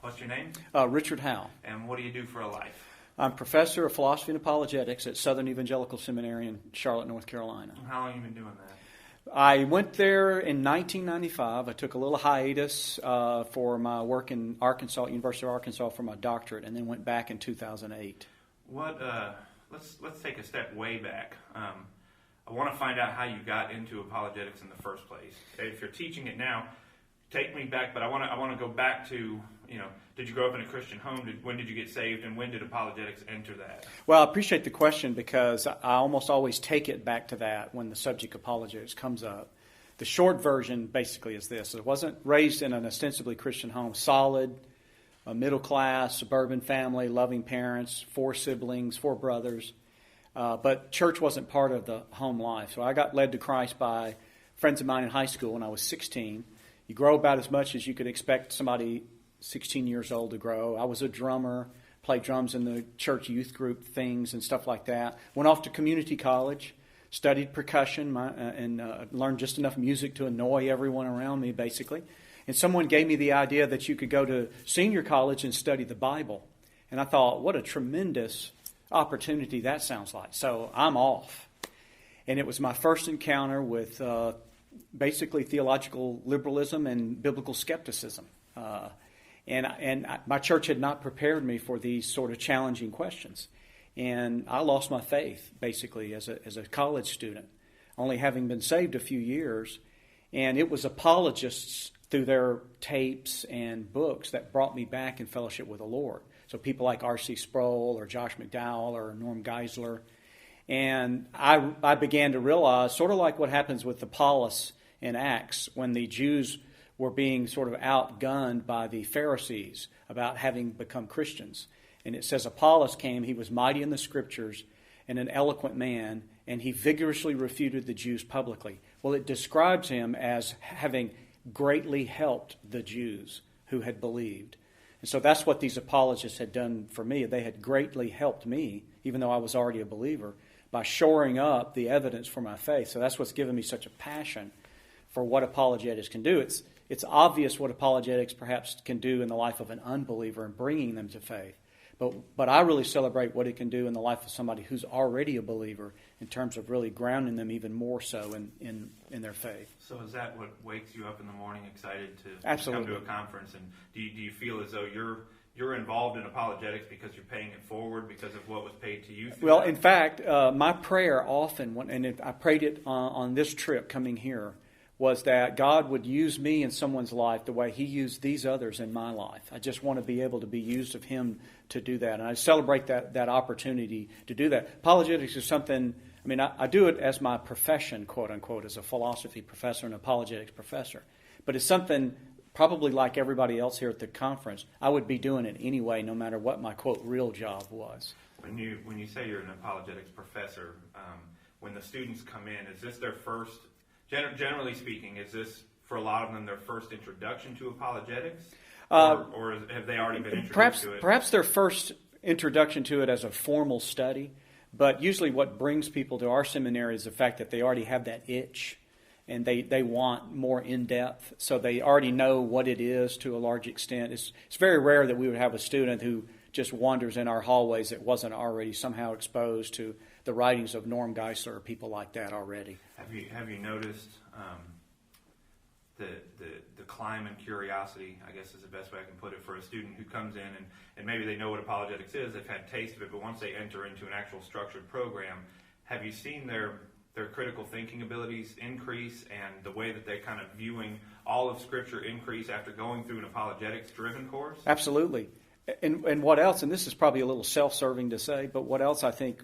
What's your name? Richard Howe. And what do you do for a life? I'm professor of philosophy and apologetics at Southern Evangelical Seminary in Charlotte, North Carolina. How long have you been doing that? I went there in 1995. I took a little hiatus for my work in Arkansas, University of Arkansas, for my doctorate, and then went back in 2008. Let's take a step way back. I want to find out how you got into apologetics in the first place. If you're teaching it now, take me back, but I want to go back to, did you grow up in a Christian home? When did you get saved, and when did apologetics enter that? Well, I appreciate the question because I almost always take it back to that when the subject of apologetics comes up. The short version basically is this. I wasn't raised in an ostensibly Christian home. Solid, a middle-class, suburban family, loving parents, 4 siblings, 4 brothers. But church wasn't part of the home life. So I got led to Christ by friends of mine in high school when I was 16. You grow about as much as you could expect somebody 16 years old to grow. I was a drummer, played drums in the church youth group things and stuff like that. Went off to community college, studied percussion, and learned just enough music to annoy everyone around me, basically. And someone gave me the idea that you could go to senior college and study the Bible. And I thought, what a tremendous opportunity that sounds like. So I'm off. And it was my first encounter with basically theological liberalism and biblical skepticism. And my church had not prepared me for these sort of challenging questions. And I lost my faith, basically, as a college student, only having been saved a few years. And it was apologists through their tapes and books that brought me back in fellowship with the Lord. So people like R.C. Sproul or Josh McDowell or Norm Geisler. And I began to realize, sort of like what happens with Apollos in Acts, when the Jews were being sort of outgunned by the Pharisees about having become Christians. And it says Apollos came, he was mighty in the Scriptures and an eloquent man, and he vigorously refuted the Jews publicly. Well, it describes him as having greatly helped the Jews who had believed. And so that's what these apologists had done for me. They had greatly helped me, even though I was already a believer, by shoring up the evidence for my faith. So that's what's given me such a passion for what apologetics can do. It's obvious what apologetics perhaps can do in the life of an unbeliever and bringing them to faith. But I really celebrate what it can do in the life of somebody who's already a believer in terms of really grounding them even more so in their faith. So is that what wakes you up in the morning excited to Absolutely. come to a conference? And do you feel as though you're involved in apologetics because you're paying it forward because of what was paid to you? Well, in fact, my prayer often, I prayed it on this trip coming here, was that God would use me in someone's life the way He used these others in my life. I just want to be able to be used of Him to do that. And I celebrate that opportunity to do that. Apologetics is something, I do it as my profession, quote unquote, as a philosophy professor and apologetics professor. But it's something probably like everybody else here at the conference, I would be doing it anyway, no matter what my, quote, real job was. When you say you're an apologetics professor, when the students come in, is this their first... Generally speaking, is this, for a lot of them, their first introduction to apologetics? Or have they already been introduced to it? Perhaps their first introduction to it as a formal study. But usually what brings people to our seminary is the fact that they already have that itch and they want more in-depth. So they already know what it is to a large extent. It's very rare that we would have a student who just wanders in our hallways that wasn't already somehow exposed to the writings of Norm Geisler or people like that already. Have you noticed the climb in curiosity, I guess is the best way I can put it, for a student who comes in and maybe they know what apologetics is, they've had taste of it, but once they enter into an actual structured program, have you seen their critical thinking abilities increase and the way that they're kind of viewing all of Scripture increase after going through an apologetics-driven course? Absolutely. And what else, and this is probably a little self-serving to say, but what else I think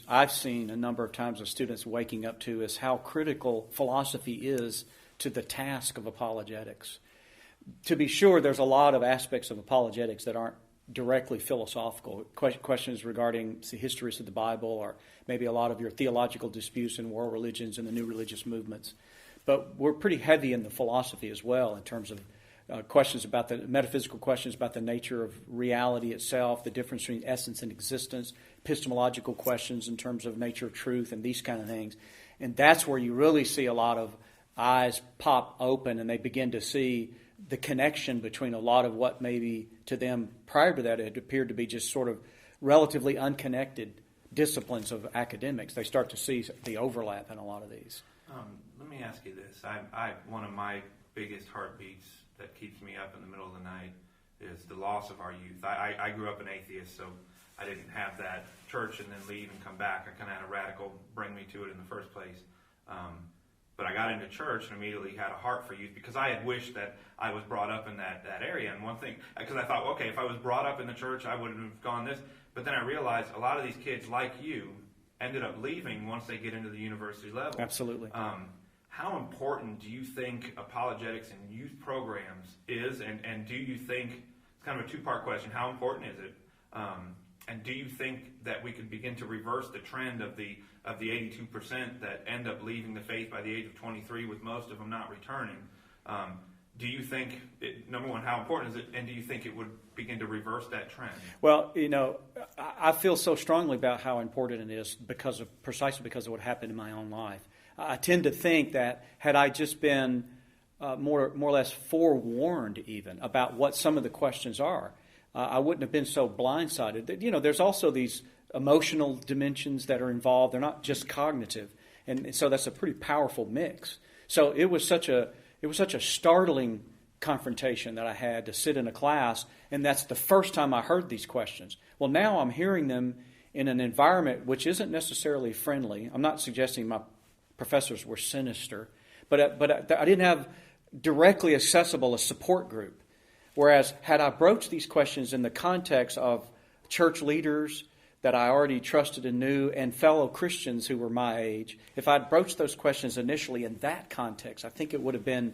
I've seen a number of times of students waking up to is how critical philosophy is to the task of apologetics. To be sure, there's a lot of aspects of apologetics that aren't directly philosophical. Questions regarding the histories of the Bible or maybe a lot of your theological disputes in world religions and the new religious movements. But we're pretty heavy in the philosophy as well in terms of questions about the metaphysical questions about the nature of reality itself, the difference between essence and existence, epistemological questions in terms of nature of truth and these kind of things. And that's where you really see a lot of eyes pop open and they begin to see the connection between a lot of what maybe to them prior to that had appeared to be just sort of relatively unconnected disciplines of academics. They start to see the overlap in a lot of these. Let me ask you this. One of my biggest heartbeats that keeps me up in the middle of the night is the loss of our youth. I grew up an atheist, so I didn't have that church and then leave and come back. I kind of had a radical bring me to it in the first place. But I got into church and immediately had a heart for youth because I had wished that I was brought up in that area. And one thing, because I thought, okay, if I was brought up in the church, I wouldn't have gone this. But then I realized a lot of these kids, like you, ended up leaving once they get into the university level. Absolutely. How important do you think apologetics and youth programs is? And do you think, it's kind of a two-part question, how important is it? And do you think that we could begin to reverse the trend of the 82% that end up leaving the faith by the age of 23, with most of them not returning? Do you think, number one, how important is it, and do you think it would begin to reverse that trend? Well, I feel so strongly about how important it is precisely because of what happened in my own life. I tend to think that had I just been more or less forewarned even about what some of the questions are, I wouldn't have been so blindsided. There's also these emotional dimensions that are involved. They're not just cognitive. And so that's a pretty powerful mix. So it was such a startling confrontation that I had to sit in a class, and that's the first time I heard these questions. Well, now I'm hearing them in an environment which isn't necessarily friendly. I'm not suggesting my professors were sinister, but I didn't have directly accessible a support group. Whereas had I broached these questions in the context of church leaders that I already trusted and knew and fellow Christians who were my age, if I'd broached those questions initially in that context, I think it would have been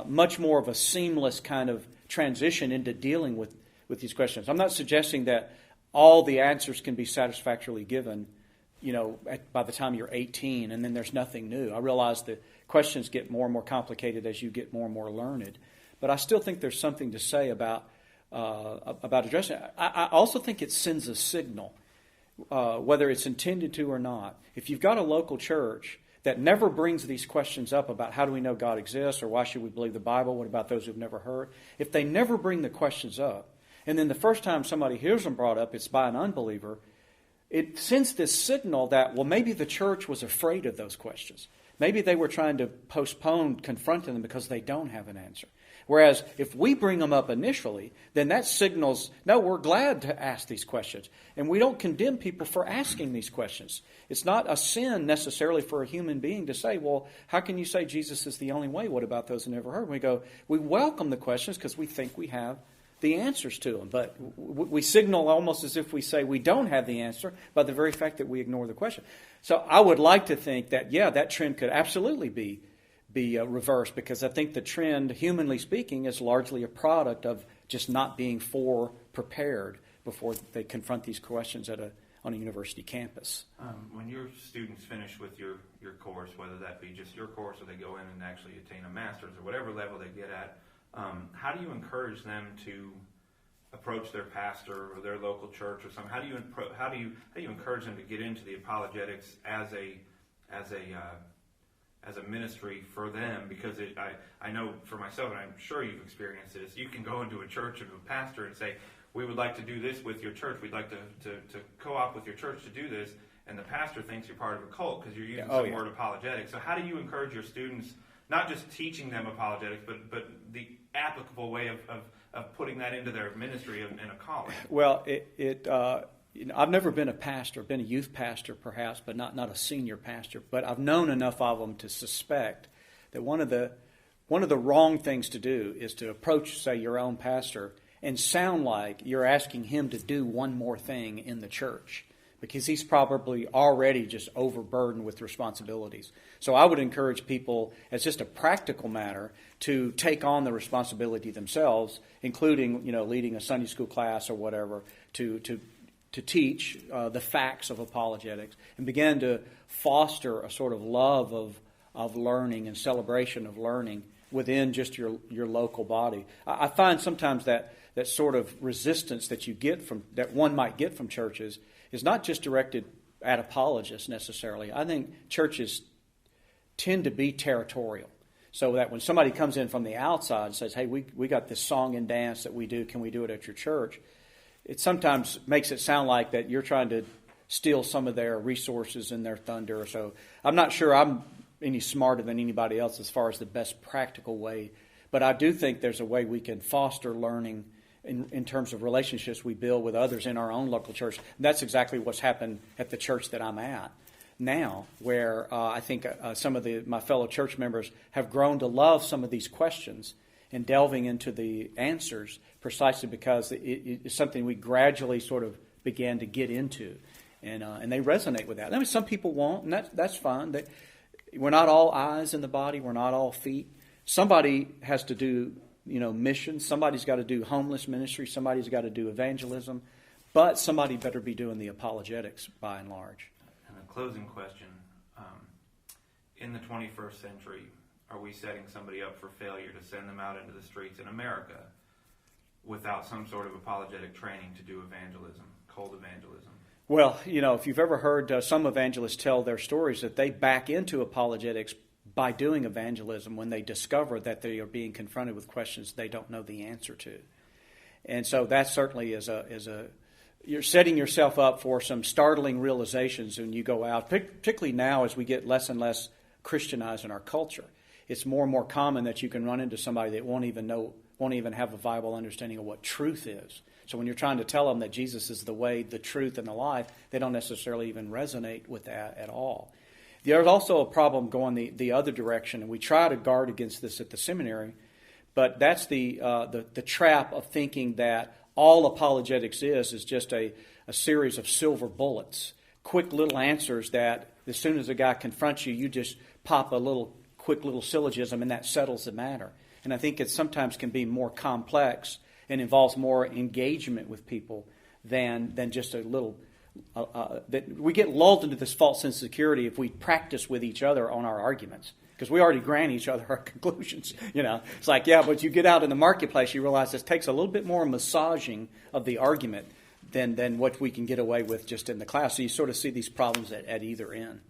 much more of a seamless kind of transition into dealing with these questions. I'm not suggesting that all the answers can be satisfactorily given, by the time you're 18 and then there's nothing new. I realize that questions get more and more complicated as you get more and more learned. But I still think there's something to say about addressing it. I also think it sends a signal, whether it's intended to or not. If you've got a local church that never brings these questions up about how do we know God exists or why should we believe the Bible, what about those who've never heard, if they never bring the questions up, and then the first time somebody hears them brought up, it's by an unbeliever, it sends this signal that, well, maybe the church was afraid of those questions. Maybe they were trying to postpone confronting them because they don't have an answer. Whereas if we bring them up initially, then that signals, no, we're glad to ask these questions. And we don't condemn people for asking these questions. It's not a sin necessarily for a human being to say, well, how can you say Jesus is the only way? What about those who never heard? We welcome the questions because we think we have the answers to them. But we signal almost as if we say we don't have the answer by the very fact that we ignore the question. So I would like to think that, that trend could absolutely be reversed, because I think the trend, humanly speaking, is largely a product of just not being prepared before they confront these questions on a university campus. When your students finish with your course, whether that be just your course or they go in and actually attain a master's or whatever level they get at, how do you encourage them to approach their pastor or their local church or something? How do you encourage them to get into the apologetics as a ministry for them? Because I know for myself, and I'm sure you've experienced this, you can go into a church of a pastor and say, we would like to do this with your church. We'd like to co-op with your church to do this. And the pastor thinks you're part of a cult because you're using the word apologetics. So how do you encourage your students, not just teaching them apologetics, but the applicable way of putting that into their ministry and a calling? Well, I've never been a pastor, been a youth pastor perhaps, but not a senior pastor. But I've known enough of them to suspect that one of the wrong things to do is to approach, say, your own pastor and sound like you're asking him to do one more thing in the church, because he's probably already just overburdened with responsibilities. So I would encourage people, as just a practical matter, to take on the responsibility themselves, including leading a Sunday school class or whatever, to teach the facts of apologetics and begin to foster a sort of love of learning and celebration of learning within just your local body. I find sometimes that sort of resistance that one might get from churches is not just directed at apologists necessarily. I think churches tend to be territorial. so that when somebody comes in from the outside and says, hey, we got this song and dance that we do, can we do it at your church? It sometimes makes it sound like that you're trying to steal some of their resources and their thunder. So I'm not sure I'm any smarter than anybody else as far as the best practical way. But I do think there's a way we can foster learning in terms of relationships we build with others in our own local church. And that's exactly what's happened at the church that I'm at now, where I think some of my fellow church members have grown to love some of these questions and delving into the answers precisely because it's something we gradually sort of began to get into. And they resonate with that. I mean, some people won't, and that's fine. We're not all eyes in the body. We're not all feet. Somebody has to do, missions. Somebody's got to do homeless ministry. Somebody's got to do evangelism. But somebody better be doing the apologetics by and large. And a closing question. In the 21st century, are we setting somebody up for failure to send them out into the streets in America without some sort of apologetic training to do evangelism, cold evangelism? Well, if you've ever heard some evangelists tell their stories that they back into apologetics by doing evangelism when they discover that they are being confronted with questions they don't know the answer to. And so that certainly is you're setting yourself up for some startling realizations when you go out, particularly now as we get less and less Christianized in our culture. It's more and more common that you can run into somebody that won't even have a viable understanding of what truth is. So when you're trying to tell them that Jesus is the way, the truth, and the life, they don't necessarily even resonate with that at all. There's also a problem going the other direction, and we try to guard against this at the seminary, but that's the trap of thinking that all apologetics is just a series of silver bullets, quick little answers that as soon as a guy confronts you, you just pop a quick little syllogism and that settles the matter. And I think it sometimes can be more complex and involves more engagement with people than just a little... that we get lulled into this false sense of security if we practice with each other on our arguments. Because we already grant each other our conclusions. It's like, yeah, but you get out in the marketplace, you realize this takes a little bit more massaging of the argument than what we can get away with just in the class. So you sort of see these problems at either end.